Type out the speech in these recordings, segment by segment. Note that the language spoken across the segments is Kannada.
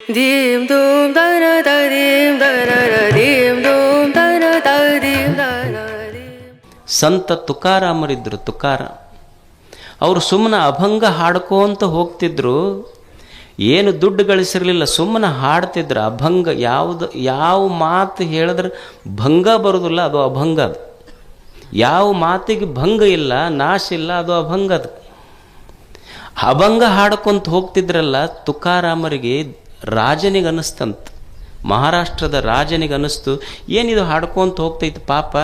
ಧೀಂ ಧೂಂ ಧನ ಧೀಂ ಧನ ಧೀಂ ಧೂಂ ಧನ ಧೀಂ ಧನ. ಸಂತ ತುಕಾರಾಮರಿದ್ದರು. ತುಕಾರ ಅವರು ಸುಮ್ಮನೆ ಅಭಂಗ ಹಾಡ್ಕೋಂತ ಹೋಗ್ತಿದ್ರು. ಏನು ದುಡ್ಡು ಗಳಿಸಿರಲಿಲ್ಲ, ಸುಮ್ಮನೆ ಹಾಡ್ತಿದ್ರು. ಅಭಂಗ ಯಾವ ಮಾತು ಹೇಳಿದ್ರೆ ಭಂಗ ಬರೋದಿಲ್ಲ, ಅದು ಅಭಂಗ. ಅದು ಯಾವ ಮಾತಿಗೆ ಭಂಗ ಇಲ್ಲ, ನಾಶ ಇಲ್ಲ, ಅದು ಅಭಂಗ. ಅದು ಅಭಂಗ ಹಾಡ್ಕೊಂತ ಹೋಗ್ತಿದ್ರಲ್ಲ, ತುಕಾರಾಮರಿಗೆ ರಾಜನಿಗೆ ಅನ್ನಿಸ್ತಂತ, ಮಹಾರಾಷ್ಟ್ರದ ರಾಜನಿಗೆ ಅನ್ನಿಸ್ತು, ಏನಿದು ಹಾಡ್ಕೊಂತ ಹೋಗ್ತೈತಿ, ಪಾಪ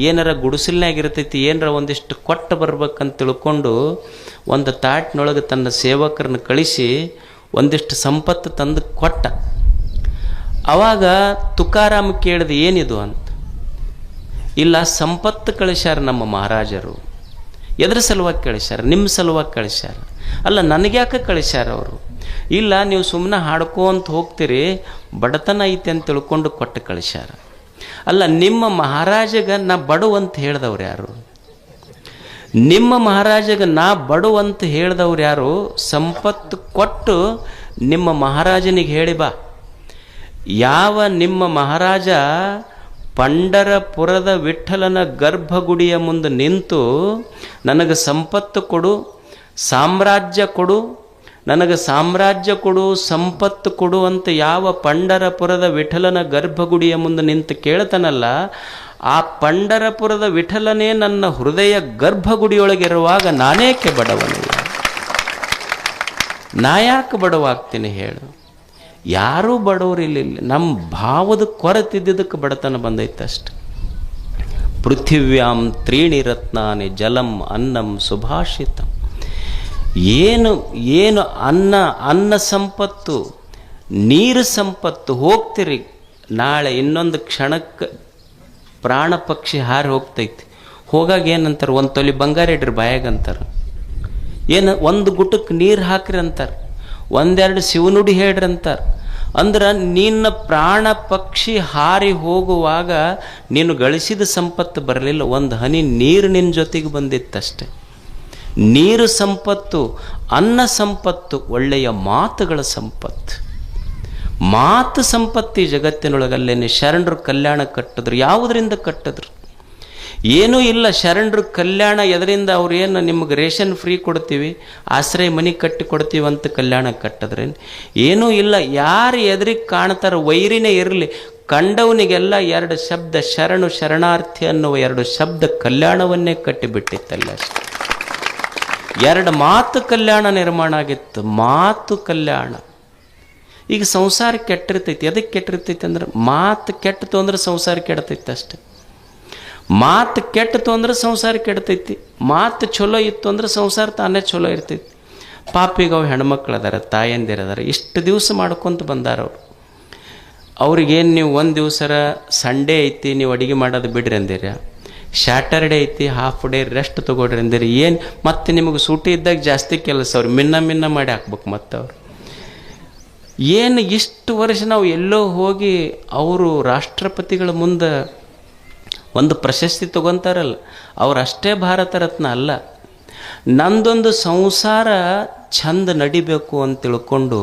ಏನಾರ ಗುಡಿಸಲ್ನಾಗಿರ್ತೈತಿ, ಏನಾರ ಒಂದಿಷ್ಟು ಕೊಟ್ಟು ಬರ್ಬೇಕಂತ ತಿಳ್ಕೊಂಡು ಒಂದು ತಾಟ್ನೊಳಗೆ ತನ್ನ ಸೇವಕರನ್ನ ಕಳಿಸಿ ಒಂದಿಷ್ಟು ಸಂಪತ್ತು ತಂದು ಕೊಟ್ಟ. ಆವಾಗ ತುಕಾರಾಮ ಕೇಳಿದೆ, ಏನಿದು ಅಂತ. ಇಲ್ಲ, ಸಂಪತ್ತು ಕಳಿಸ್ಯಾರ ನಮ್ಮ ಮಹಾರಾಜರು. ಎದ್ರ ಸಲುವಾಗಿ ಕಳಿಸ್ಯಾರ? ನಿಮ್ಮ ಸಲುವಾಗಿ ಕಳಿಸ್ಯಾರ. ಅಲ್ಲ, ನನಗ್ಯಾಕೆ ಕಳಿಸ್ಯಾರ ಅವರು? ಇಲ್ಲ, ನೀವು ಸುಮ್ಮನೆ ಹಾಡ್ಕೊಂತ ಹೋಗ್ತೀರಿ, ಬಡತನ ಐತೆ ಅಂತ ತಿಳ್ಕೊಂಡು ಕೊಟ್ಟು ಕಳಿಸ್ಯಾರ. ಅಲ್ಲ, ನಿಮ್ಮ ಮಹಾರಾಜಗ ನಾ ಬಡವಂತ ಹೇಳ್ದವ್ರು ಯಾರು? ನಿಮ್ಮ ಮಹಾರಾಜಗ ನಾ ಬಡವಂತ ಹೇಳ್ದವ್ರು ಯಾರು? ಸಂಪತ್ತು ಕೊಟ್ಟು ನಿಮ್ಮ ಮಹಾರಾಜನಿಗೆ ಹೇಳಿ ಬಾ. ಯಾವ ನಿಮ್ಮ ಮಹಾರಾಜ ಪಂಢರಪುರದ ವಿಠ್ಠಲನ ಗರ್ಭಗುಡಿಯ ಮುಂದೆ ನಿಂತು ನನಗೆ ಸಂಪತ್ತು ಕೊಡು, ಸಾಮ್ರಾಜ್ಯ ಕೊಡು, ನನಗೆ ಸಾಮ್ರಾಜ್ಯ ಕೊಡು, ಸಂಪತ್ತು ಕೊಡು ಅಂತ ಯಾವ ಪಂಢರಪುರದ ವಿಠ್ಠಲನ ಗರ್ಭಗುಡಿಯ ಮುಂದೆ ನಿಂತು ಕೇಳ್ತಾನಲ್ಲ, ಆ ಪಂಢರಪುರದ ವಿಠಲನೇ ನನ್ನ ಹೃದಯ ಗರ್ಭಗುಡಿಯೊಳಗಿರುವಾಗ ನಾನೇಕೆ ಬಡವನಿಲ್ಲ? ನಾ ಯಾಕೆ ಬಡವಾಗ್ತೀನಿ ಹೇಳು? ಯಾರೂ ಬಡವರಿಲ್ಲ. ನಮ್ಮ ಭಾವದ ಕೊರತಿದ್ದಕ್ಕೆ ಬಡತನ ಬಂದೈತಷ್ಟು. ಪೃಥಿವ್ಯಾಂ ತ್ರೀಣಿ ರತ್ನಾನಿ ಜಲಂ ಅನ್ನಂ ಸುಭಾಷಿತಂ. ಏನು ಅನ್ನ ಸಂಪತ್ತು, ನೀರು ಸಂಪತ್ತು. ಹೋಗ್ತಿರಿ, ನಾಳೆ ಇನ್ನೊಂದು ಕ್ಷಣಕ್ಕೆ ಪ್ರಾಣ ಪಕ್ಷಿ ಹಾರಿ ಹೋಗ್ತೈತಿ. ಹೋಗಾಗ ಏನಂತಾರೆ? ಒಂದು ತೊಲಿ ಬಂಗಾರ ಇಡ್ರಿ ಬಾಯಾಗಂತಾರೆ. ಏನು ಒಂದು ಗುಟಕ್ಕೆ ನೀರು ಹಾಕ್ರಿ ಅಂತಾರೆ, ಒಂದೆರಡು ಶಿವನುಡಿ ಹೇಳ್ರಿ ಅಂತಾರೆ. ಅಂದ್ರೆ ನಿನ್ನ ಪ್ರಾಣ ಪಕ್ಷಿ ಹಾರಿ ಹೋಗುವಾಗ ನೀನು ಗಳಿಸಿದ ಸಂಪತ್ತು ಬರಲಿಲ್ಲ, ಒಂದು ಹನಿ ನೀರು ನಿನ್ನ ಜೊತೆಗೆ ಬಂದಿತ್ತಷ್ಟೆ. ನೀರು ಸಂಪತ್ತು, ಅನ್ನ ಸಂಪತ್ತು, ಒಳ್ಳೆಯ ಮಾತುಗಳ ಸಂಪತ್ತು. ಮಾತು ಸಂಪತ್ತಿ ಜಗತ್ತಿನೊಳಗಲ್ಲೇನೆ. ಶರಣರು ಕಲ್ಯಾಣ ಕಟ್ಟಿದ್ರು. ಯಾವುದರಿಂದ ಕಟ್ಟಿದ್ರು? ಏನೂ ಇಲ್ಲ. ಶರಣರು ಕಲ್ಯಾಣ ಎದರಿಂದ? ಅವ್ರು ಏನು ನಿಮಗೆ ರೇಷನ್ ಫ್ರೀ ಕೊಡ್ತೀವಿ, ಆಶ್ರಯ ಮನೆ ಕಟ್ಟಿ ಕೊಡ್ತೀವಿ ಅಂತ ಕಲ್ಯಾಣ ಕಟ್ಟಿದ್ರೇನು? ಏನೂ ಇಲ್ಲ. ಯಾರು ಎದುರಿಗೆ ಕಾಣ್ತಾರೋ ವೈರಿನೇ ಇರಲಿ, ಕಂಡವನಿಗೆಲ್ಲ ಎರಡು ಶಬ್ದ ಶರಣು ಶರಣಾರ್ಥಿ ಅನ್ನುವ ಎರಡು ಶಬ್ದ ಕಲ್ಯಾಣವನ್ನೇ ಕಟ್ಟಿಬಿಟ್ಟಿತ್ತಲ್ಲ ಅಷ್ಟೆ. ಎರಡು ಮಾತು ಕಲ್ಯಾಣ ನಿರ್ಮಾಣ ಆಗಿತ್ತು. ಮಾತು ಕಲ್ಯಾಣ. ಈಗ ಸಂಸಾರ ಕೆಟ್ಟಿರ್ತೈತಿ. ಎದಕ್ಕೆ ಕೆಟ್ಟಿರ್ತೈತಿ ಅಂದ್ರೆ, ಮಾತು ಕೆಟ್ಟತು ಅಂದ್ರೆ ಸಂಸಾರ ಕೆಡ್ತೈತಿ ಅಷ್ಟೆ. ಮಾತು ಕೆಟ್ಟತು ಅಂದ್ರೆ ಸಂಸಾರ ಕೆಡ್ತೈತಿ. ಮಾತು ಚಲೋ ಇತ್ತು ಅಂದ್ರೆ ಸಂಸಾರ ತಾನೇ ಚಲೋ ಇರ್ತೈತಿ. ಪಾಪಿಗೆ ಅವು ಹೆಣ್ಮಕ್ಳು ಅದಾರ, ತಾಯಂದಿರದಾರ, ಇಷ್ಟು ದಿವಸ ಮಾಡ್ಕೊತ ಬಂದಾರ ಅವರು. ಅವ್ರಿಗೇನು ನೀವು ಒಂದು ದಿವಸರ ಸಂಡೇ ಐತಿ ನೀವು ಅಡುಗೆ ಮಾಡೋದು ಬಿಡ್ರಿ ಅಂದಿರ, ಸ್ಯಾಟರ್ಡೇ ಐತಿ ಹಾಫ್ ಡೇ ರೆಸ್ಟ್ ತೊಗೊಳ್ರಿ ಅಂದಿರಿ. ಏನು ಮತ್ತೆ ನಿಮಗೆ ಸೂಟಿ ಇದ್ದಾಗ ಜಾಸ್ತಿ ಕೆಲಸ ಅವ್ರು ಮಿನ್ನ ಮಾಡಿ ಹಾಕ್ಬೇಕು. ಮತ್ತು ಅವ್ರು ಏನು ಇಷ್ಟು ವರ್ಷ ನಾವು ಎಲ್ಲೋ ಹೋಗಿ ಅವರು ರಾಷ್ಟ್ರಪತಿಗಳ ಮುಂದೆ ಒಂದು ಪ್ರಶಸ್ತಿ ತಗೊತಾರಲ್ಲ, ಅವರಷ್ಟೇ ಭಾರತ ರತ್ನ ಅಲ್ಲ. ನಂದೊಂದು ಸಂಸಾರ ಚಂದ ನಡಿಬೇಕು ಅಂತ ತಿಳ್ಕೊಂಡು,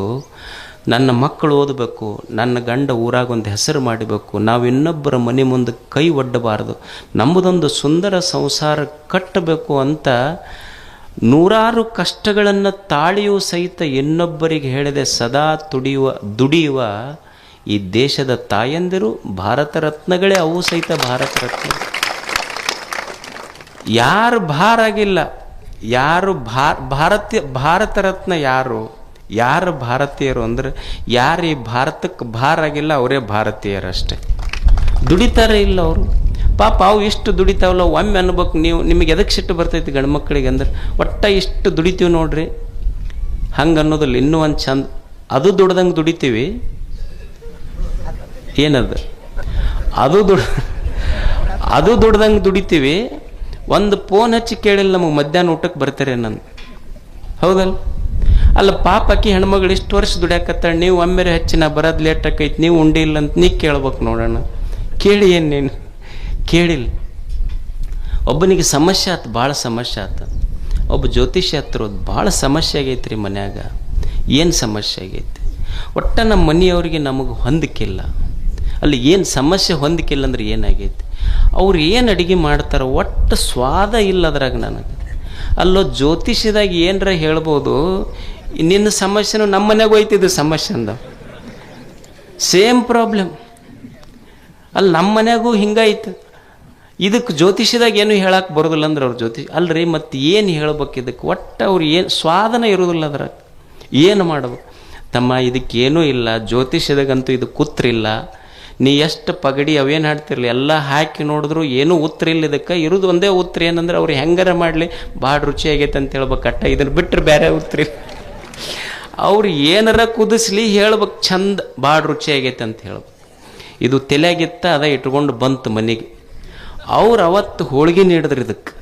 ನನ್ನ ಮಕ್ಕಳು ಓದಬೇಕು, ನನ್ನ ಗಂಡ ಊರಾಗೊಂದು ಹೆಸರು ಮಾಡಬೇಕು, ನಾವು ಇನ್ನೊಬ್ಬರ ಮನೆ ಮುಂದೆ ಕೈ ಒಡ್ಡಬಾರ್ದು, ನಮ್ಮದೊಂದು ಸುಂದರ ಸಂಸಾರ ಕಟ್ಟಬೇಕು ಅಂತ ನೂರಾರು ಕಷ್ಟಗಳನ್ನು ತಾಳಿಯೂ ಸಹಿತ ಇನ್ನೊಬ್ಬರಿಗೆ ಹೇಳದೆ ಸದಾ ದುಡಿಯುವ ಈ ದೇಶದ ತಾಯಂದಿರು ಭಾರತ ರತ್ನಗಳೇ. ಅವು ಸಹಿತ ಭಾರತ ರತ್ನ. ಯಾರು ಭಾರಾಗಿಲ್ಲ, ಯಾರು ಭಾರತ ರತ್ನ ಯಾರು ಭಾರತೀಯರು ಅಂದ್ರೆ, ಯಾರು ಈ ಭಾರತಕ್ಕೆ ಭಾರಾಗಿಲ್ಲ ಅವರೇ ಭಾರತೀಯರಷ್ಟೇ. ದುಡಿತಾರೆ ಇಲ್ಲ ಅವರು ಪಾಪ. ಅವು ಇಷ್ಟು ದುಡಿತಾವಲ್ಲ, ಒಮ್ಮೆ ಅನ್ಬೇಕು ನೀವು, ನಿಮಗೆ ಎದಕ್ಕೆ ಸಿಟ್ಟು ಬರ್ತೈತಿ ಗಂಡು ಮಕ್ಕಳಿಗೆ ಅಂದ್ರೆ, ಒಟ್ಟ ಇಷ್ಟು ದುಡಿತೀವಿ ನೋಡ್ರಿ ಹಂಗೆ ಅನ್ನೋದಿಲ್ಲ. ಇನ್ನೂ ಒಂದು ಚಂದ, ಅದು ದುಡ್ದಂಗೆ ದುಡಿತೀವಿ. ಏನದು? ಅದು ದುಡ್ದಂಗೆ ದುಡಿತೀವಿ. ಒಂದು ಫೋನ್ ಹಚ್ಚಿ ಕೇಳಿಲ್ಲ ನಮಗೆ ಮಧ್ಯಾಹ್ನ ಊಟಕ್ಕೆ ಬರ್ತಾರೆ ನಾನು, ಹೌದಲ್ಲ? ಅಲ್ಲ, ಪಾಪ ಆಕಿ ಹೆಣ್ಮಗಳು ಇಷ್ಟು ವರ್ಷ ದುಡ್ಯಾಕತ್ತಾಳೆ, ನೀವು ಒಮ್ಮೆರೆ ಹಚ್ಚಿ ನಾ ಬರೋದು ಲೇಟ್ ಆಕೈತಿ, ನೀವು ಉಂಡಿ ಇಲ್ಲ ಅಂತ ನೀ ಕೇಳ್ಬೇಕು ನೋಡೋಣ. ಕೇಳಿ ಏನು ನೀನು ಕೇಳಿಲ್ಲ. ಒಬ್ಬನಿಗೆ ಸಮಸ್ಯೆ ಆಯ್ತು, ಭಾಳ ಸಮಸ್ಯೆ ಆಯ್ತು. ಒಬ್ಬ ಜ್ಯೋತಿಷ್ಯ ಹತ್ರ ಭಾಳ ಸಮಸ್ಯೆ ಆಗೈತೆ ರೀ ಮನ್ಯಾಗ. ಏನು ಸಮಸ್ಯೆ ಆಗೈತಿ? ಒಟ್ಟ ನಮ್ಮ ಮನೆಯವ್ರಿಗೆ ನಮಗೆ ಹೊಂದಿಕಿಲ್ಲ. ಅಲ್ಲಿ ಏನು ಸಮಸ್ಯೆ ಹೊಂದಿಕಿಲ್ಲ ಅಂದ್ರೆ ಏನಾಗೈತಿ, ಅವ್ರು ಏನು ಅಡುಗೆ ಮಾಡ್ತಾರೆ ಒಟ್ಟು ಸ್ವಾದ ಇಲ್ಲ ಅದ್ರಾಗ ನನಗೆ. ಅಲ್ಲೋ ಜ್ಯೋತಿಷ್ಯದಾಗ ಏನರ ಹೇಳ್ಬೋದು, ನಿನ್ನ ಸಮಸ್ಯೆನೂ ನಮ್ಮ ಮನೆಗೂ ಐತಿದ್ದು ಸಮಸ್ಯೆ ಅಂದ, ಸೇಮ್ ಪ್ರಾಬ್ಲಮ್. ಅಲ್ಲಿ ನಮ್ಮ ಮನೆಗೂ ಹಿಂಗಾಯ್ತು. ಇದಕ್ಕೆ ಜ್ಯೋತಿಷ್ಯದಾಗ ಏನು ಹೇಳಕ್ಕೆ ಬರೋದಿಲ್ಲ ಅಂದ್ರೆ ಅವ್ರ ಜ್ಯೋತಿಷ್ ಅಲ್ರಿ, ಮತ್ತು ಏನು ಹೇಳ್ಬೇಕು ಇದಕ್ಕೆ, ಒಟ್ಟು ಅವ್ರು ಏನು ಸ್ವಾದನ ಇರೋದಿಲ್ಲ ಅದ್ರಾಗ. ಏನು ಮಾಡ್ಬೇಕು ತಮ್ಮ, ಇದಕ್ಕೇನೂ ಇಲ್ಲ, ಜ್ಯೋತಿಷ್ಯದಾಗಂತೂ ಇದು ಕೂತ್ರಿಲ್ಲ, ನೀ ಎಷ್ಟು ಪಗಡಿ ಅವೇನು ಹಾಡ್ತಿರ್ಲಿ ಎಲ್ಲ ಹಾಕಿ ನೋಡಿದ್ರು ಏನೂ ಉತ್ತರ ಇಲ್ಲ, ಇದಕ್ಕೆ ಇರೋದು ಒಂದೇ ಉತ್ತರ ಏನಂದ್ರೆ ಅವ್ರು ಹೆಂಗಾರ ಮಾಡಲಿ ಭಾಳ ರುಚಿಯಾಗೈತೆ ಅಂತ ಹೇಳ್ಬೇಕು ಅಟ್ಟ, ಇದನ್ನು ಬಿಟ್ಟರೆ ಬೇರೆ ಉತ್ತರ ಇಲ್ಲ. ಅವ್ರು ಏನಾರ ಕುದಿಸ್ಲಿ ಹೇಳ್ಬೇಕು ಚಂದ ಭಾಳ ರುಚಿಯಾಗೈತೆ ಅಂತ ಹೇಳ್ಬೇಕು. ಇದು ತಲೆಯಾಗಿತ್ತ ಅದ ಇಟ್ಕೊಂಡು ಬಂತು ಮನೆಗೆ. ಅವ್ರು ಅವತ್ತು ಹೋಳಿಗೆ ನೀಡಿದ್ರು ಇದಕ್ಕೆ.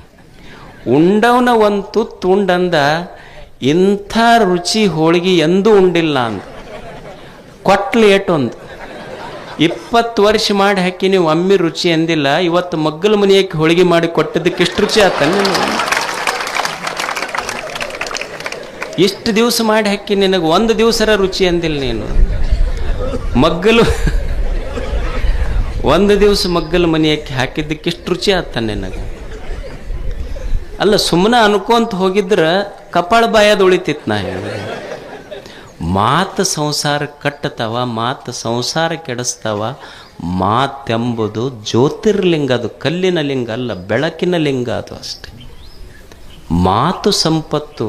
ಉಂಡವನ ಒಂದು ತುತ್ತು ಉಂಡಂದ, ಇಂಥ ರುಚಿ ಹೋಳಿಗೆ ಎಂದೂ ಉಂಡಿಲ್ಲ ಅಂದ. ಕೊಟ್ಲು ಏಟೊಂದು 20 ವರ್ಷ ಮಾಡಿ ಹಾಕಿ ನೀವು ಒಮ್ಮೆ ರುಚಿ ಅಂದಿಲ್ಲ, ಇವತ್ತು ಮಗ್ಗಲ ಮನೆಯಕ್ಕೆ ಹೋಳಿಗೆ ಮಾಡಿ ಕೊಟ್ಟಿದ್ದಕ್ಕೆ ಎಷ್ಟು ರುಚಿ ಆತ. ಇಷ್ಟು ದಿವಸ ಮಾಡಿ ಹಾಕಿ ನಿನಗೆ ಒಂದು ದಿವಸರ ರುಚಿ ಅಂದಿಲ್ಲ ನೀನು. ಮಗ್ಗಲು ಒಂದು ದಿವಸ ಮಗ್ಗಲ ಮನೆಯಕ್ಕೆ ಹಾಕಿದ್ದಕ್ಕೆ ಎಷ್ಟು ರುಚಿ ಆತ ನಿನಗೆ. ಅಲ್ಲ ಸುಮ್ಮನೆ ಅನ್ಕೊಂತ ಹೋಗಿದ್ರೆ ಕಪಾಳ ಬಾಯದ ಉಳಿತಿತ್ತು. ನಾ ಹೇಳಿದೆ ಮಾತು ಸಂಸಾರ ಕಟ್ಟತಾವ, ಮಾತು ಸಂಸಾರ ಕೆಡಿಸ್ತಾವ. ಮಾತೆಂಬುದು ಜ್ಯೋತಿರ್ಲಿಂಗ, ಅದು ಕಲ್ಲಿನ ಲಿಂಗ ಅಲ್ಲ, ಬೆಳಕಿನ ಲಿಂಗ ಅದು ಅಷ್ಟೆ. ಮಾತು ಸಂಪತ್ತು,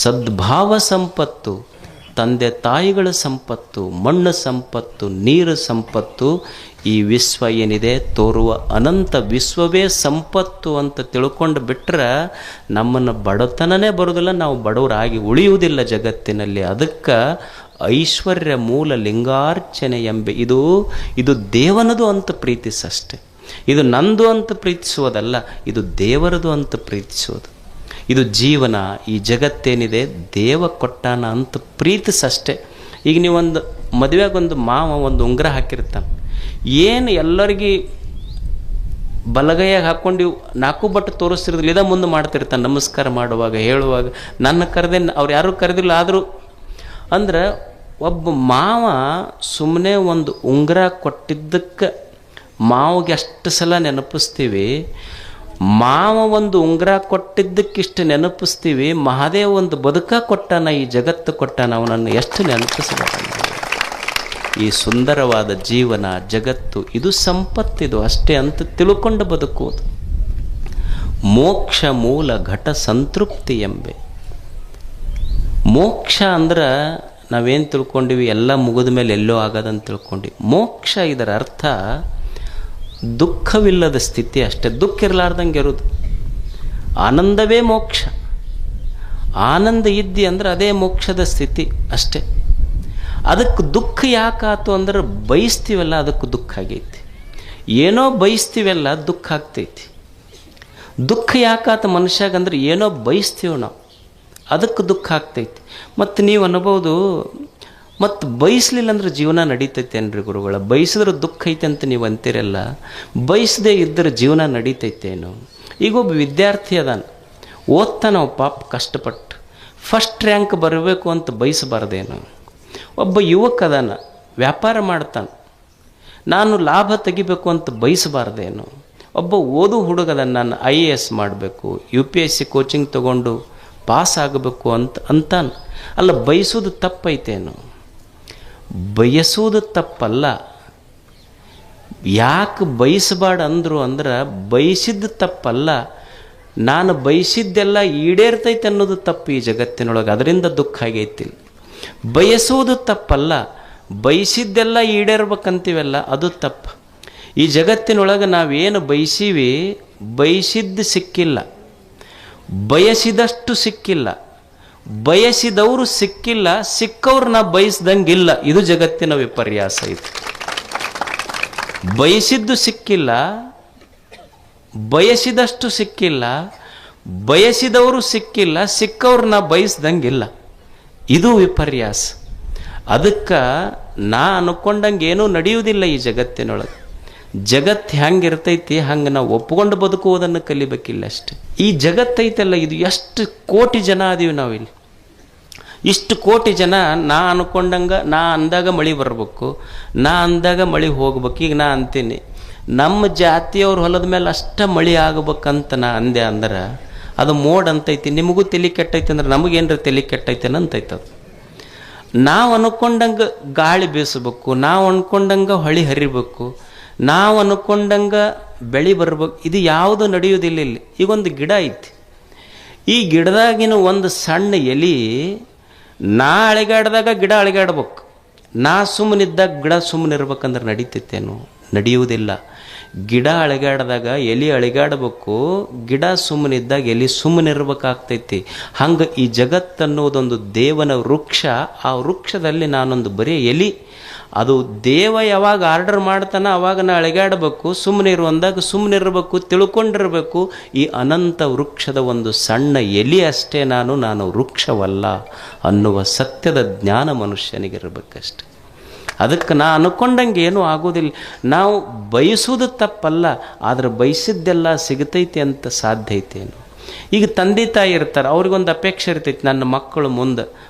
ಸದ್ಭಾವ ಸಂಪತ್ತು, ತಂದೆ ತಾಯಿಗಳ ಸಂಪತ್ತು, ಮಣ್ಣು ಸಂಪತ್ತು, ನೀರು ಸಂಪತ್ತು. ಈ ವಿಶ್ವ ಏನಿದೆ ತೋರುವ ಅನಂತ ವಿಶ್ವವೇ ಸಂಪತ್ತು ಅಂತ ತಿಳ್ಕೊಂಡು ಬಿಟ್ರೆ ನಮ್ಮನ್ನು ಬಡತನನೇ ಬರೋದಿಲ್ಲ, ನಾವು ಬಡವರಾಗಿ ಉಳಿಯುವುದಿಲ್ಲ ಜಗತ್ತಿನಲ್ಲಿ. ಅದಕ್ಕೆ ಐಶ್ವರ್ಯ ಮೂಲ ಲಿಂಗಾರ್ಚನೆ ಎಂಬೆ ಇದು ದೇವನದು ಅಂತ ಪ್ರೀತಿಸಷ್ಟೆ. ಇದು ನಂದು ಅಂತ ಪ್ರೀತಿಸುವುದಲ್ಲ, ಇದು ದೇವರದು ಅಂತ ಪ್ರೀತಿಸೋದು. ಇದು ಜೀವನ, ಈ ಜಗತ್ತೇನಿದೆ ದೇವ ಕೊಟ್ಟಾನ ಅಂತ ಪ್ರೀತಿಸಷ್ಟೆ. ಈಗ ನೀವೊಂದು ಮದುವೆಗೊಂದು ಮಾವ ಒಂದು ಉಂಗುರ ಹಾಕಿರ್ತಾನೆ, ಏನು ಎಲ್ಲರಿಗೆ ಬಲಗೈಯಾಗ ಹಾಕ್ಕೊಂಡು 4 ಬಟ್ಟು ತೋರಿಸ್ತಿರೋದಿಲ್ಲ, ಇದ ಮುಂದೆ ಮಾಡ್ತಿರ್ತಾನೆ ನಮಸ್ಕಾರ ಮಾಡುವಾಗ ಹೇಳುವಾಗ. ನನ್ನ ಕರೆದೆ, ಅವ್ರು ಯಾರೂ ಕರೆದಿಲ್ಲ ಆದರೂ ಅಂದ್ರೆ ಒಬ್ಬ ಮಾವ ಸುಮ್ಮನೆ ಒಂದು ಉಂಗುರ ಕೊಟ್ಟಿದ್ದಕ್ಕೆ ಮಾವಿಗೆ ಅಷ್ಟು ಸಲ ನೆನಪಿಸ್ತೀವಿ. ಮಾವ ಒಂದು ಉಂಗುರ ಕೊಟ್ಟಿದ್ದಕ್ಕಿಷ್ಟು ನೆನಪಿಸ್ತೀವಿ. ಮಹಾದೇವ ಒಂದು ಬದುಕ ಕೊಟ್ಟಾನ, ಈ ಜಗತ್ತು ಕೊಟ್ಟಾನ, ಅವನನ್ನು ಎಷ್ಟು ನೆನಪಿಸಬೇಕು. ಈ ಸುಂದರವಾದ ಜೀವನ ಜಗತ್ತು ಇದು ಸಂಪತ್ತಿದು ಅಷ್ಟೇ ಅಂತ ತಿಳ್ಕೊಂಡು ಬದುಕುವುದು. ಮೋಕ್ಷ ಮೂಲ ಘಟ ಸಂತೃಪ್ತಿ ಎಂಬೆ. ಮೋಕ್ಷ ಅಂದ್ರೆ ನಾವೇನು ತಿಳ್ಕೊಂಡಿವಿ, ಎಲ್ಲ ಮುಗಿದ ಮೇಲೆ ಎಲ್ಲೋ ಆಗೋದಂತ ತಿಳ್ಕೊಂಡ್ವಿ. ಮೋಕ್ಷ ಇದರ ಅರ್ಥ ದುಃಖವಿಲ್ಲದ ಸ್ಥಿತಿ ಅಷ್ಟೇ, ದುಃಖ ಇರಲಾರ್ದಂಗೆ ಇರೋದು. ಆನಂದವೇ ಮೋಕ್ಷ. ಆನಂದ ಇದ್ದಿ ಅಂದ್ರೆ ಅದೇ ಮೋಕ್ಷದ ಸ್ಥಿತಿ ಅಷ್ಟೇ. ಅದಕ್ಕೆ ದುಃಖ ಯಾಕಾತು ಅಂದ್ರೆ ಬಯಸ್ತೀವಲ್ಲ, ಅದಕ್ಕೆ ದುಃಖ ಆಗೈತಿ. ಏನೋ ಬಯಸ್ತೀವಲ್ಲ, ದುಃಖ ಆಗ್ತೈತಿ. ದುಃಖ ಯಾಕಾತ ಮನುಷ್ಯಾಗಂದ್ರೆ ಏನೋ ಬಯಸ್ತೀವಿ ನಾವು, ಅದಕ್ಕೆ ದುಃಖ ಆಗ್ತೈತಿ. ಮತ್ತು ನೀವು ಅನ್ಬೋದು, ಮತ್ತು ಬಯಸಲಿಲ್ಲ ಅಂದ್ರೆ ಜೀವನ ನಡೀತೈತೇನ್ರಿ ಗುರುಗಳ? ಬಯಸಿದ್ರೆ ದುಃಖ ಐತೆ ಅಂತ ನೀವು ಅಂತೀರಲ್ಲ, ಬಯಸದೇ ಇದ್ದರೆ ಜೀವನ ನಡೀತೈತೇನು? ಈಗ ಒಬ್ಬ ವಿದ್ಯಾರ್ಥಿ ಅದಾನ, ಓದ್ತಾನ ಪಾಪ ಕಷ್ಟಪಟ್ಟು, ಫಸ್ಟ್ ರ್ಯಾಂಕ್ ಬರಬೇಕು ಅಂತ ಬಯಸಬಾರ್ದೇನು? ಒಬ್ಬ ಯುವಕ ಅದಾನ, ವ್ಯಾಪಾರ ಮಾಡ್ತಾನೆ, ನಾನು ಲಾಭ ತೆಗಿಬೇಕು ಅಂತ ಬಯಸಬಾರ್ದೇನು? ಒಬ್ಬ ಓದು ಹುಡುಗದ, ನಾನು IAS ಮಾಡಬೇಕು, UPSC ಕೋಚಿಂಗ್ ತಗೊಂಡು ಪಾಸ್ ಆಗಬೇಕು ಅಂತಾನೆ. ಅಲ್ಲ, ಬಯಸೋದು ತಪ್ಪೈತೇನು? ಬಯಸುವುದು ತಪ್ಪಲ್ಲ. ಯಾಕೆ ಬಯಸಬಾರ್ದು ಅಂದರು ಅಂದ್ರೆ ಬಯಸಿದ್ದು ತಪ್ಪಲ್ಲ, ನಾನು ಬಯಸಿದ್ದೆಲ್ಲ ಈಡೇರ್ತೈತೆ ಅನ್ನೋದು ತಪ್ಪು ಈ ಜಗತ್ತಿನೊಳಗೆ, ಅದರಿಂದ ದುಃಖ ಆಗೈತಿ. ಬಯಸುವುದು ತಪ್ಪಲ್ಲ, ಬಯಸಿದ್ದೆಲ್ಲ ಈಡೇರ್ಬೇಕಂತೀವಲ್ಲ ಅದು ತಪ್ಪು. ಈ ಜಗತ್ತಿನೊಳಗೆ ನಾವೇನು ಬಯಸೀವಿ, ಬಯಸಿದ್ದು ಸಿಕ್ಕಿಲ್ಲ, ಬಯಸಿದಷ್ಟು ಸಿಕ್ಕಿಲ್ಲ, ಬಯಸಿದವರು ಸಿಕ್ಕಿಲ್ಲ, ಸಿಕ್ಕವ್ರು ನಾ ಬಯಸ್ದಂಗಿಲ್ಲ. ಇದು ಜಗತ್ತಿನ ವಿಪರ್ಯಾಸ. ಇದು ಬಯಸಿದ್ದು ಸಿಕ್ಕಿಲ್ಲ, ಬಯಸಿದಷ್ಟು ಸಿಕ್ಕಿಲ್ಲ, ಬಯಸಿದವರು ಸಿಕ್ಕಿಲ್ಲ, ಸಿಕ್ಕವ್ರು ನಾ ಬಯಸ್ದಂಗಿಲ್ಲ. ಇದು ವಿಪರ್ಯಾಸ. ಅದಕ್ಕೆ ನಾ ಅನ್ಕೊಂಡಂಗೆ ಏನೂ ನಡೆಯುವುದಿಲ್ಲ ಈ ಜಗತ್ತಿನೊಳಗೆ. ಜಗತ್ತು ಹೆಂಗಿರ್ತೈತಿ ಹಂಗೆ ನಾವು ಒಪ್ಕೊಂಡು ಬದುಕುವುದನ್ನು ಕಲಿಬೇಕಿಲ್ಲ ಅಷ್ಟೆ. ಈ ಜಗತ್ತೈತಲ್ಲ, ಇದು ಎಷ್ಟು ಕೋಟಿ ಜನ ಅದೀವಿ ನಾವಿಲ್ಲಿ. ಇಷ್ಟು ಕೋಟಿ ಜನ ನಾ ಅನ್ಕೊಂಡಂಗೆ ನಾ ಅಂದಾಗ ಮಳೆ ಬರ್ಬೇಕು, ನಾ ಅಂದಾಗ ಮಳೆ ಹೋಗ್ಬೇಕು. ಈಗ ನಾ ಅಂತೀನಿ ನಮ್ಮ ಜಾತಿಯವ್ರ ಹೊಲದ ಮೇಲೆ ಅಷ್ಟ ಮಳೆ ಆಗ್ಬೇಕಂತ ನಾ ಅಂದೆ ಅಂದ್ರೆ ಅದು ಮೋಡ್ ಅಂತೈತಿ. ನಿಮಗೂ ತಲೆ ಕೆಟ್ಟೈತಿ ಅಂದ್ರೆ ನಮಗೇನ್ರ ತಲೆ ಕೆಟ್ಟೈತೆ ಅಂತೈತದು. ನಾವು ಅನ್ಕೊಂಡಂಗೆ ಗಾಳಿ ಬೀಸಬೇಕು, ನಾವು ಅನ್ಕೊಂಡಂಗೆ ಹೊಳಿ ಹರಿಬೇಕು, ನಾವು ಅನ್ಕೊಂಡಂಗೆ ಬೆಳೆ ಬರ್ಬೇಕು. ಇದು ಯಾವುದು ನಡೆಯೋದಿಲ್ಲ. ಇಲ್ಲಿ ಈಗೊಂದು ಗಿಡ ಐತಿ, ಈ ಗಿಡದಾಗಿನ ಒಂದು ಸಣ್ಣ ಎಲೆ ನಾ ಅಳಿಗಾಡ್ದಾಗ ಗಿಡ ಅಳಿಗಾಡ್ಬೇಕು, ನಾ ಸುಮ್ಮನಿದ್ದಾಗ ಗಿಡ ಸುಮ್ಮನೆ ಇರ್ಬೇಕಂದ್ರೆ ನಡೀತೈತೇನು? ನಡೆಯುವುದಿಲ್ಲ. ಗಿಡ ಅಳಿಗಾಡ್ದಾಗ ಎಲೆ ಅಳಿಗಾಡ್ಬೇಕು, ಗಿಡ ಸುಮ್ಮನಿದ್ದಾಗ ಎಲೆ ಸುಮ್ಮನೆ ಇರ್ಬೇಕಾಗ್ತೈತಿ. ಹಂಗೆ ಈ ಜಗತ್ತನ್ನೋದೊಂದು ದೇವನ ವೃಕ್ಷ. ಆ ವೃಕ್ಷದಲ್ಲಿ ನಾನೊಂದು ಬರೀ ಎಲೆ. ಅದು ದೇವ ಯಾವಾಗ ಆರ್ಡರ್ ಮಾಡ್ತಾನೆ ಅವಾಗ ನಾ ಅಳಿಗಾಡಬೇಕು, ಸುಮ್ಮನೆ ಇರುವಂದಾಗ ಸುಮ್ಮನೆ ಇರಬೇಕು, ತಿಳ್ಕೊಂಡಿರಬೇಕು. ಈ ಅನಂತ ವೃಕ್ಷದ ಒಂದು ಸಣ್ಣ ಎಲೆ ಅಷ್ಟೇ ನಾನು ವೃಕ್ಷವಲ್ಲ ಅನ್ನುವ ಸತ್ಯದ ಜ್ಞಾನ ಮನುಷ್ಯನಿಗಿರಬೇಕಷ್ಟೆ. ಅದಕ್ಕೆ ನಾ ಅನ್ಕೊಂಡಂಗೆ ಏನೂ ಆಗೋದಿಲ್ಲ. ನಾವು ಬಯಸೋದು ತಪ್ಪಲ್ಲ, ಆದರೆ ಬಯಸಿದ್ದೆಲ್ಲ ಸಿಗತೈತಿ ಅಂತ ಸಾಧ್ಯ ಐತೇನು? ಈಗ ತಂದೆ ತಾಯಿ ಇರ್ತಾರೆ, ಅವ್ರಿಗೊಂದು ಅಪೇಕ್ಷೆ ಇರ್ತೈತಿ, ನನ್ನ ಮಕ್ಕಳು ಮುಂದೆ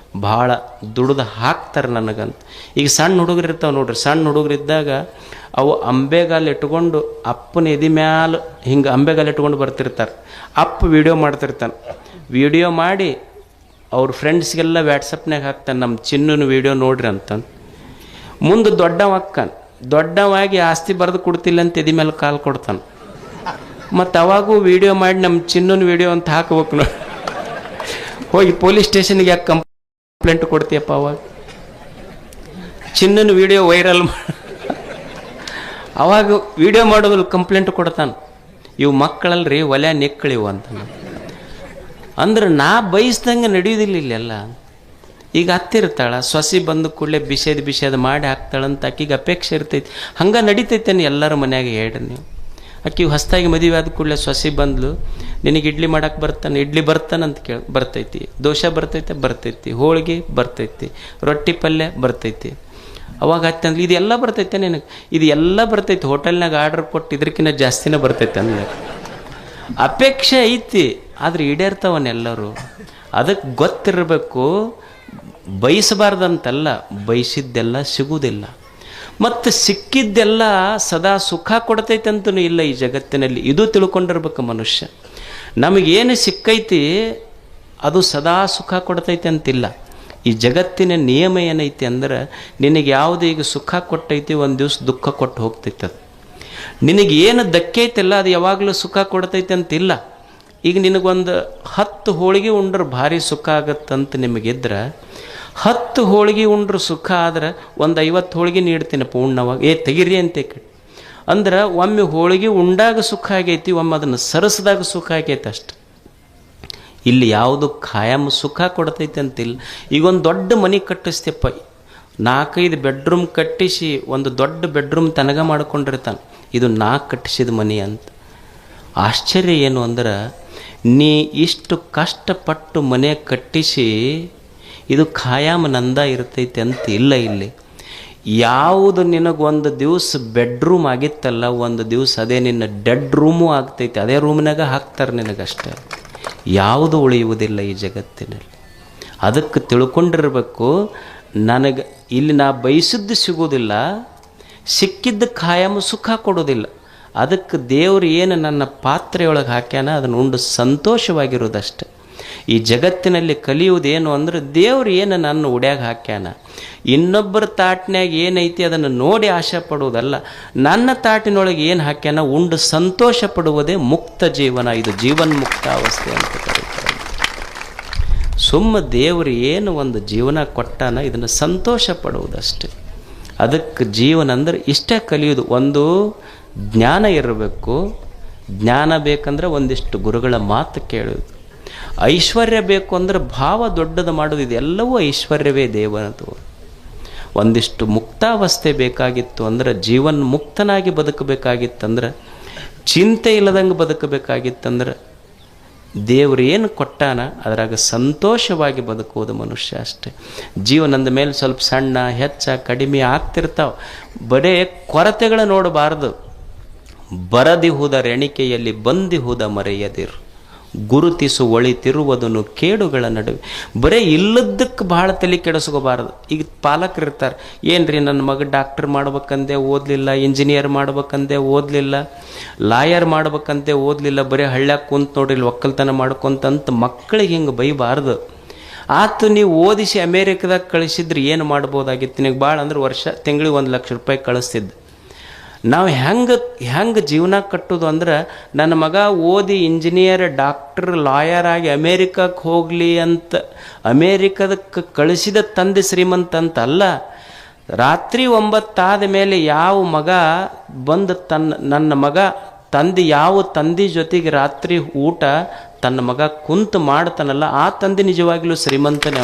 ಭಾಳ ದುಡ್ದು ಹಾಕ್ತಾರೆ ನನಗಂತ. ಈಗ ಸಣ್ಣ ಹುಡುಗರು ಇರ್ತಾವೆ ನೋಡ್ರಿ, ಸಣ್ಣ ಹುಡುಗರಿದ್ದಾಗ ಅವು ಅಂಬೆಗಾಲು ಇಟ್ಕೊಂಡು ಅಪ್ಪನ ಎದಿ ಮ್ಯಾಲ ಹಿಂಗೆ ಅಂಬೆಗಾಲು ಇಟ್ಕೊಂಡು ಬರ್ತಿರ್ತಾರೆ. ಅಪ್ಪ ವಿಡಿಯೋ ಮಾಡ್ತಿರ್ತಾನೆ, ವಿಡಿಯೋ ಮಾಡಿ ಅವ್ರ ಫ್ರೆಂಡ್ಸ್ಗೆಲ್ಲ ವ್ಯಾಟ್ಸಪ್ನಾಗ ಹಾಕ್ತಾನೆ, ನಮ್ಮ ಚಿನ್ನನ ವಿಡಿಯೋ ನೋಡ್ರಿ ಅಂತಂದು. ಮುಂದೆ ದೊಡ್ಡವಾಗಿ ಆಸ್ತಿ ಬರೆದು ಕೊಡ್ತಿಲ್ಲ ಅಂತ ಎದಿ ಮೇಲೆ ಕಾಲು ಕೊಡ್ತಾನೆ. ಮತ್ತು ಅವಾಗೂ ವಿಡಿಯೋ ಮಾಡಿ ನಮ್ಮ ಚಿನ್ನನ ವಿಡಿಯೋ ಅಂತ ಹಾಕ್ಬೇಕು ನೋಡಿ. ಹೋಗಿ ಪೊಲೀಸ್ ಸ್ಟೇಷನ್ಗೆ ಯಾಕೆ ಕಂಪ್ಲೇಂಟ್ ಕೊಡ್ತೀಯಪ್ಪ? ಅವಾಗ ಚಿನ್ನನ ವಿಡಿಯೋ ವೈರಲ್ ಅವಾಗ ವಿಡಿಯೋ ಮಾಡೋದ್ರಲ್ಲಿ ಕಂಪ್ಲೇಂಟ್ ಕೊಡ್ತಾನೆ. ಇವು ಮಕ್ಕಳಲ್ರಿ ಒಲೆ ನೆಕ್ಕಳಿವು ಅಂತ. ಅಂದ್ರೆ ನಾ ಬಯಸ್ದಂಗೆ ನಡೆಯೋದಿಲ್ಲ ಇಲ್ಲೆಲ್ಲ. ಈಗ ಹತ್ತಿರ್ತಾಳ, ಸೊಸಿ ಬಂದ ಕೂಡಲೇ ಬಿಸೇದು ಮಾಡಿ ಹಾಕ್ತಾಳಂತ ಆಕಿಗೆ ಅಪೇಕ್ಷೆ ಇರ್ತೈತಿ. ಹಂಗೆ ನಡೀತೈತೇನೆ ಎಲ್ಲರ ಮನ್ಯಾಗ ಹೇಳ್ರಿ ನೀವು. ಆಕಿ ಹೊಸದಾಗಿ ಮದುವೆ ಆದ ಕೂಡಲೇ ಸೊಸಿ ಬಂದ್ಲು, ನಿನಗೆ ಇಡ್ಲಿ ಮಾಡಕ್ಕೆ ಇಡ್ಲಿ ಬರ್ತಾನಂತ ಬರ್ತೈತಿ, ದೋಸೆ ಬರ್ತೈತಿ, ಹೋಳಿಗೆ ಬರ್ತೈತಿ, ರೊಟ್ಟಿ ಪಲ್ಯ ಬರ್ತೈತಿ. ಅವಾಗ ಹತ್ತಂದ್ಲಿ ಇದೆಲ್ಲ ಬರ್ತೈತೆ ನಿನಗೆ, ಇದು ಎಲ್ಲ ಬರ್ತೈತಿ, ಹೋಟೆಲ್ನಾಗ ಆರ್ಡರ್ ಕೊಟ್ಟು ಇದಕ್ಕಿಂತ ಜಾಸ್ತಿನೇ ಬರ್ತೈತೆ ಅಂದ್ರೆ ಅಪೇಕ್ಷೆ ಐತಿ. ಆದ್ರೆ ಈಡೇರ್ತಾವನ್ನೆಲ್ಲರೂ. ಅದಕ್ಕೆ ಗೊತ್ತಿರಬೇಕು, ಬಯಸಬಾರ್ದಂತಲ್ಲ, ಬಯಸಿದ್ದೆಲ್ಲ ಸಿಗುವುದಿಲ್ಲ. ಮತ್ತು ಸಿಕ್ಕಿದ್ದೆಲ್ಲ ಸದಾ ಸುಖ ಕೊಡ್ತೈತೆ ಅಂತನೂ ಇಲ್ಲ ಈ ಜಗತ್ತಿನಲ್ಲಿ. ಇದು ತಿಳ್ಕೊಂಡಿರ್ಬೇಕು ಮನುಷ್ಯ. ನಮಗೇನು ಸಿಕ್ಕೈತಿ ಅದು ಸದಾ ಸುಖ ಕೊಡ್ತೈತೆ ಅಂತಿಲ್ಲ. ಈ ಜಗತ್ತಿನ ನಿಯಮ ಏನೈತಿ ಅಂದ್ರೆ, ನಿನಗೆ ಯಾವುದು ಈಗ ಸುಖ ಕೊಟ್ಟೈತಿ ಒಂದು ದಿವಸ ದುಃಖ ಕೊಟ್ಟು ಹೋಗ್ತೈತೆ. ಅದು ನಿನಗೇನು ದಕ್ಕೈತಿಲ್ಲ ಅದು ಯಾವಾಗಲೂ ಸುಖ ಕೊಡ್ತೈತೆ ಅಂತಿಲ್ಲ. ಈಗ ನಿನಗೊಂದು 10 ಹೋಳಿಗೆ ಉಂಡ್ರೆ ಭಾರಿ ಸುಖ ಆಗತ್ತಂತ ನಿಮಗಿದ್ರೆ, 10 ಹೋಳಿಗೆ ಉಂಡ್ರೆ ಸುಖ ಆದ್ರೆ ಒಂದು 50 ಹೋಳಿಗೆ ನೀಡ್ತೀನಿ ಪೂರ್ಣವಾಗಿ ತೆಗಿರಿ ಅಂತ ಅಂದ್ರೆ ಒಮ್ಮೆ ಹೋಳಿಗೆ ಉಂಡಾಗ ಸುಖ ಆಗೈತಿ, ಒಮ್ಮೆ ಅದನ್ನು ಸರಿಸಿದಾಗ ಸುಖ ಆಗೈತೆ ಅಷ್ಟು. ಇಲ್ಲಿ ಯಾವುದು ಖಾಯಂ ಸುಖ ಕೊಡ್ತೈತೆ ಅಂತಿಲ್ಲ. ಈಗ ಒಂದು ದೊಡ್ಡ ಮನೆ ಕಟ್ಟಿಸ್ತೇಪ್ಪ, 4-5 ಬೆಡ್ರೂಮ್ ಕಟ್ಟಿಸಿ ಒಂದು ದೊಡ್ಡ ಬೆಡ್ರೂಮ್ ತನಗ ಮಾಡ್ಕೊಂಡಿರ್ತಾನೆ, ಇದು ನಾ ಕಟ್ಟಿಸಿದ ಮನೆ ಅಂತ. ಆಶ್ಚರ್ಯ ಏನು ಅಂದ್ರೆ, ನೀ ಇಷ್ಟು ಕಷ್ಟಪಟ್ಟು ಮನೆ ಕಟ್ಟಿಸಿ ಇದು ಖಾಯಾಮ ನಂದ ಇರ್ತೈತೆ ಅಂತ ಇಲ್ಲ. ಇಲ್ಲಿ ಯಾವುದು ನಿನಗೊಂದು ದಿವಸ ಬೆಡ್ರೂಮ್ ಆಗಿತ್ತಲ್ಲ, ಒಂದು ದಿವಸ ಅದೇ ನಿನ್ನ ಡೆಡ್ ರೂಮು ಆಗ್ತೈತೆ, ಅದೇ ರೂಮ್ನಾಗ ಹಾಕ್ತಾರೆ ನಿನಗಷ್ಟೇ. ಯಾವುದು ಉಳಿಯುವುದಿಲ್ಲ ಈ ಜಗತ್ತಿನಲ್ಲಿ. ಅದಕ್ಕೆ ತಿಳ್ಕೊಂಡಿರ್ಬೇಕು, ನನಗೆ ಇಲ್ಲಿ ನಾ ಬಯಸಿದ್ದು ಸಿಗೋದಿಲ್ಲ, ಸಿಕ್ಕಿದ್ದ ಖಾಯಮ ಸುಖ ಕೊಡೋದಿಲ್ಲ. ಅದಕ್ಕೆ ದೇವರು ಏನು ನನ್ನ ಪಾತ್ರೆಯೊಳಗೆ ಹಾಕ್ಯಾನ ಅದನ್ನು ಉಂಡು ಸಂತೋಷವಾಗಿರೋದಷ್ಟೆ. ಈ ಜಗತ್ತಿನಲ್ಲಿ ಕಲಿಯುವುದೇನು ಅಂದ್ರೆ, ದೇವ್ರು ಏನು ನನ್ನ ಉಡ್ಯಾಗ ಹಾಕ್ಯಾನ, ಇನ್ನೊಬ್ಬರ ತಾಟಿನಾಗ ಏನೈತಿ ಅದನ್ನು ನೋಡಿ ಆಶೆ ಪಡುವುದಲ್ಲ, ನನ್ನ ತಾಟಿನೊಳಗೆ ಏನು ಹಾಕ್ಯಾನ ಉಂಡು ಸಂತೋಷ ಪಡುವುದೇ ಮುಕ್ತ ಜೀವನ. ಇದು ಜೀವನ್ಮುಕ್ತ ಅವಸ್ಥೆ ಅಂತ ಕರೀತಾರೆ. ಸುಮ್ಮ ದೇವರು ಏನು ಒಂದು ಜೀವನ ಕೊಟ್ಟಾನ ಇದನ್ನು ಸಂತೋಷ ಪಡುವುದಷ್ಟೆ. ಅದಕ್ಕೆ ಜೀವನ ಅಂದ್ರೆ ಇಷ್ಟೇ ಕಲಿಯೋದು. ಒಂದು ಜ್ಞಾನ ಇರಬೇಕು, ಜ್ಞಾನ ಬೇಕಂದ್ರೆ ಒಂದಿಷ್ಟು ಗುರುಗಳ ಮಾತು ಕೇಳೋದು. ಐಶ್ವರ್ಯ ಬೇಕು ಅಂದ್ರೆ ಭಾವ ದೊಡ್ಡದು ಮಾಡೋದು, ಇದೆಲ್ಲವೂ ಐಶ್ವರ್ಯವೇ ದೇವನದು. ಒಂದಿಷ್ಟು ಮುಕ್ತಾವಸ್ಥೆ ಬೇಕಾಗಿತ್ತು ಅಂದ್ರೆ, ಜೀವನ್ ಮುಕ್ತನಾಗಿ ಬದುಕಬೇಕಾಗಿತ್ತಂದ್ರೆ, ಚಿಂತೆ ಇಲ್ಲದಂಗೆ ಬದುಕಬೇಕಾಗಿತ್ತಂದ್ರೆ, ದೇವರು ಏನು ಕೊಟ್ಟಾನ ಅದರಾಗ ಸಂತೋಷವಾಗಿ ಬದುಕುವುದು ಮನುಷ್ಯ ಅಷ್ಟೆ. ಜೀವನದ ಮೇಲೆ ಸ್ವಲ್ಪ ಸಣ್ಣ ಹೆಚ್ಚ ಕಡಿಮೆ ಆಗ್ತಿರ್ತಾವೆ, ಬರೇ ಕೊರತೆಗಳ ನೋಡಬಾರ್ದು. ಬರದಿಹುದ ಎಣಿಕೆಯಲ್ಲಿ ಬಂದಿಹುದ ಮರೆಯದಿರು. ಗುರುತಿಸು ಒಳಿತಿರುವುದನ್ನು ಕೇಡುಗಳ ನಡುವೆ. ಬರೀ ಇಲ್ಲದಕ್ಕೆ ಭಾಳ ತಲೆ ಕೆಡಿಸ್ಕೋಬಾರ್ದು. ಈಗ ಪಾಲಕರು ಇರ್ತಾರೆ, ಏನ್ರಿ ನನ್ನ ಮಗ ಡಾಕ್ಟರ್ ಮಾಡ್ಬೇಕಂದೆ ಓದಲಿಲ್ಲ, ಇಂಜಿನಿಯರ್ ಮಾಡ್ಬೇಕಂದೆ ಓದಲಿಲ್ಲ, ಲಾಯರ್ ಮಾಡ್ಬೇಕಂತೆ ಓದಲಿಲ್ಲ, ಬರೀ ಹಳ್ಳ್ಯಾಗ ಕುಂತು ನೋಡ್ರಿ ಒಕ್ಕಲ್ತನ ಮಾಡ್ಕೊಂತಂತ ಮಕ್ಕಳಿಗೆ ಹಿಂಗೆ ಬೈಬಾರ್ದು. ಆತು ನೀವು ಓದಿಸಿ ಅಮೇರಿಕದಾಗ ಕಳಿಸಿದ್ರೆ ಏನು ಮಾಡ್ಬೋದಾಗಿತ್ತು, ನಿನಗೆ ಭಾಳ ಅಂದ್ರೆ ತಿಂಗಳಿಗೆ 1 ಲಕ್ಷ ರೂಪಾಯಿ ಕಳಿಸ್ತಿದ್ದು. ನಾವು ಹೆಂಗೆ ಜೀವನ ಕಟ್ಟೋದು ಅಂದ್ರೆ, ನನ್ನ ಮಗ ಓದಿ ಇಂಜಿನಿಯರ್ ಡಾಕ್ಟರ್ ಲಾಯರ್ ಆಗಿ ಅಮೇರಿಕಕ್ಕೆ ಹೋಗಲಿ ಅಂತ ಅಮೇರಿಕದಕ್ಕೆ ಕಳಿಸಿದ ತಂದೆ ಶ್ರೀಮಂತ ಅಂತಲ್ಲ. ರಾತ್ರಿ 9 ಆದ ಮೇಲೆ ಯಾವ ಮಗ ಬಂದು ನನ್ನ ಮಗ ಯಾವ ತಂದೆ ಜೊತೆಗೆ ರಾತ್ರಿ ಊಟ ತನ್ನ ಮಗ ಕುಂತು ಮಾಡ್ತಾನಲ್ಲ, ಆ ತಂದೆ ನಿಜವಾಗ್ಲೂ ಶ್ರೀಮಂತನೇ.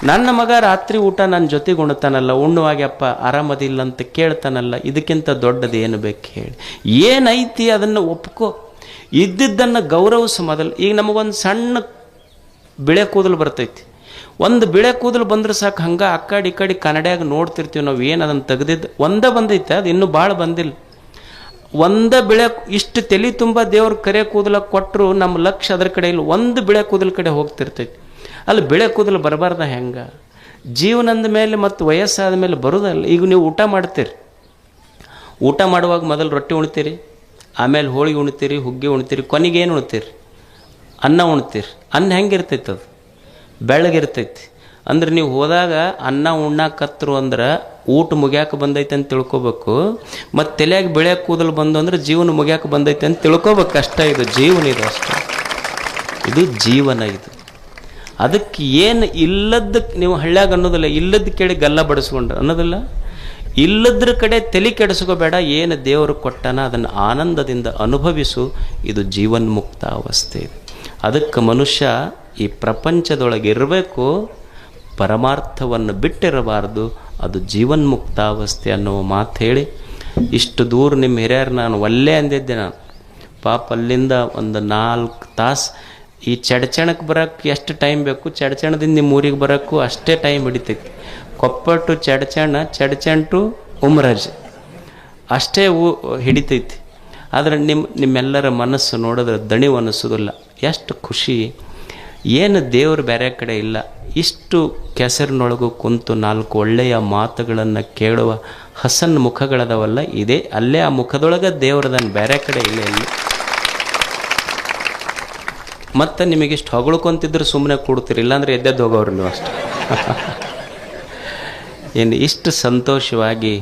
ನನ್ನ ಮಗ ರಾತ್ರಿ ಊಟ ನನ್ನ ಜೊತೆಗೆ ಉಣ್ತಾನಲ್ಲ, ಉಣ್ಣುವಾಗ್ಯಪ್ಪ ಆರಾಮದಿಲ್ಲ ಅಂತ ಕೇಳ್ತಾನಲ್ಲ, ಇದಕ್ಕಿಂತ ದೊಡ್ಡದು ಏನು ಬೇಕು ಹೇಳಿ? ಏನೈತಿ ಅದನ್ನು ಒಪ್ಕೋ, ಇದ್ದಿದ್ದನ್ನು ಗೌರವಿಸು ಮೊದಲು. ಈಗ ನಮಗೊಂದು ಸಣ್ಣ ಬಿಳೆ ಕೂದಲು ಬರ್ತೈತಿ, ಒಂದು ಬಿಳೆ ಕೂದಲು ಬಂದ್ರೆ ಸಾಕು, ಹಂಗೆ ಆ ಕಡೆ ಈ ಕಡೆ ಕನ್ನಡಿಯಾಗ ನೋಡ್ತಿರ್ತೀವಿ ನಾವು, ಏನು ಅದನ್ನು ತೆಗೆದಿದ್ದು ಒಂದೇ ಬಂದೈತೆ, ಅದು ಇನ್ನೂ ಭಾಳ ಬಂದಿಲ್ಲ. ಒಂದೇ ಬಿಳೆ ಇಷ್ಟು ತಲೆ ತುಂಬ ದೇವ್ರ ಕರೆ ಕೂದಲ ಕೊಟ್ಟರು ನಮ್ಮ ಲಕ್ಷ ಅದ್ರ ಕಡೆ ಇಲ್ಲ, ಒಂದು ಬಿಳೆ ಕೂದಲ ಕಡೆ ಹೋಗ್ತಿರ್ತೈತಿ. ಅಲ್ಲಿ ಬಿಳೆ ಕೂದಲು ಬರಬಾರ್ದ ಹೆಂಗೆ? ಜೀವನದ ಮೇಲೆ ಮತ್ತು ವಯಸ್ಸಾದ ಮೇಲೆ ಬರೋದಲ್ಲ. ಈಗ ನೀವು ಊಟ ಮಾಡ್ತೀರಿ, ಊಟ ಮಾಡುವಾಗ ಮೊದಲು ರೊಟ್ಟಿ ಉಣ್ತೀರಿ, ಆಮೇಲೆ ಹೋಳಿಗೆ ಉಣ್ತೀರಿ, ಹುಗ್ಗಿ ಉಣ್ತೀರಿ, ಕೊನೆಗೆ ಏನು ಉಣ್ತೀರಿ? ಅನ್ನ ಉಣ್ತೀರಿ. ಅನ್ನ ಹೆಂಗಿರ್ತೈತೆ? ಅದು ಬೆಳಗಿರ್ತೈತಿ. ಅಂದ್ರೆ ನೀವು ಹೋದಾಗ ಅನ್ನ ಉಣ್ಣಾಕತ್ರು ಅಂದ್ರೆ ಊಟ ಮುಗ್ಯಾಕೆ ಬಂದೈತೆ ಅಂತ ತಿಳ್ಕೊಬೇಕು, ಮತ್ತು ತಲೆಯಾಗ ಬೆಳೆ ಕೂದಲು ಬಂದು ಅಂದ್ರೆ ಜೀವನ ಮುಗ್ಯಾಕೆ ಬಂದೈತೆ ಅಂತ ತಿಳ್ಕೊಬೇಕು. ಅಷ್ಟೇ, ಇದು ಜೀವನ, ಇದು ಅಷ್ಟೇ, ಇದು ಜೀವನ. ಇದು ಅದಕ್ಕೆ ಏನು ಇಲ್ಲದಕ್ಕೆ ನೀವು ಹಳ್ಳ್ಯಾಗ ಅನ್ನೋದಿಲ್ಲ, ಇಲ್ಲದ ಕೇಳಿ ಗಲ್ಲ ಬಡಿಸ್ಕೊಂಡ್ರೆ ಅನ್ನೋದಿಲ್ಲ. ಇಲ್ಲದ್ರ ಕಡೆ ತಲೆ ಕೆಡಿಸ್ಕೋಬೇಡ, ಏನು ದೇವರು ಕೊಟ್ಟನ ಅದನ್ನು ಆನಂದದಿಂದ ಅನುಭವಿಸು. ಇದು ಜೀವನ್ಮುಕ್ತ ಅವಸ್ಥೆ. ಇದು ಅದಕ್ಕೆ ಮನುಷ್ಯ ಈ ಪ್ರಪಂಚದೊಳಗೆ ಇರಬೇಕು, ಪರಮಾರ್ಥವನ್ನು ಬಿಟ್ಟಿರಬಾರ್ದು. ಅದು ಜೀವನ್ಮುಕ್ತಾವಸ್ಥೆ ಅನ್ನೋ ಮಾತು ಹೇಳಿ ಇಷ್ಟು ದೂರ ನಿಮ್ಮ ಹಿರಿಯರು ನಾನು ಒಲ್ಲೆ ಅಂದಿದ್ದೆ. ನಾನು ಪಾಪ ಅಲ್ಲಿಂದ ಒಂದು 4 ತಾಸು ಈ ಚಡ್ಚಣಕ್ಕೆ ಬರೋಕ್ಕೆ ಎಷ್ಟು ಟೈಮ್ ಬೇಕು, ಚಡ್ಚಣದಿಂದ ನಿಮ್ಮ ಊರಿಗೆ ಬರೋಕ್ಕೂ ಅಷ್ಟೇ ಟೈಮ್ ಹಿಡಿತೈತಿ. ಕೊಪ್ಪ ಟು ಚಡ್ಚಣ್ ಟು ಉಮ್ರಾಜ್ ಅಷ್ಟೇ ಹಿಡಿತೈತಿ. ಆದರೆ ನಿಮ್ಮೆಲ್ಲರ ಮನಸ್ಸು ನೋಡಿದ್ರೆ ದಣಿವು ಅನ್ನಿಸೋದಿಲ್ಲ. ಎಷ್ಟು ಖುಷಿ! ಏನು ದೇವರು ಬೇರೆ ಕಡೆ ಇಲ್ಲ, ಇಷ್ಟು ಕೆಸರಿನೊಳಗೂ ಕುಂತು 4 ಒಳ್ಳೆಯ ಮಾತುಗಳನ್ನು ಕೇಳುವ ಹಸನ್ ಮುಖಗಳದವಲ್ಲ, ಇದೆ ಅಲ್ಲೇ ಆ ಮುಖದೊಳಗೆ ದೇವರದನ್ನು ಬೇರೆ ಕಡೆ ಇಲ್ಲ ಇಲ್ಲಿ. ಮತ್ತು ನಿಮಗಿಷ್ಟು ಹೊಗಳ್ಕೊಂತಿದ್ರೆ ಸುಮ್ಮನೆ ಕೊಡ್ತೀರಿ, ಇಲ್ಲಾಂದ್ರೆ ಎದ್ದೆದ್ದು ಹೋಗೋರು ನೀವು ಅಷ್ಟೆ. ಏನು ಇಷ್ಟು ಸಂತೋಷವಾಗಿ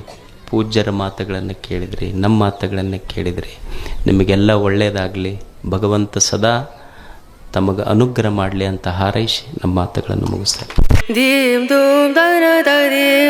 ಪೂಜ್ಯರ ಮಾತುಗಳನ್ನು ಕೇಳಿದ್ರಿ, ನಮ್ಮ ಮಾತುಗಳನ್ನು ಕೇಳಿದ್ರಿ. ನಿಮಗೆಲ್ಲ ಒಳ್ಳೆಯದಾಗಲಿ, ಭಗವಂತ ಸದಾ ತಮಗೆ ಅನುಗ್ರಹ ಮಾಡಲಿ ಅಂತ ಹಾರೈಸಿ ನಮ್ಮ ಮಾತುಗಳನ್ನು ಮುಗಿಸ್ತಾರೆ. ದೀಂ ದೂಂ ದನ ದೀಂ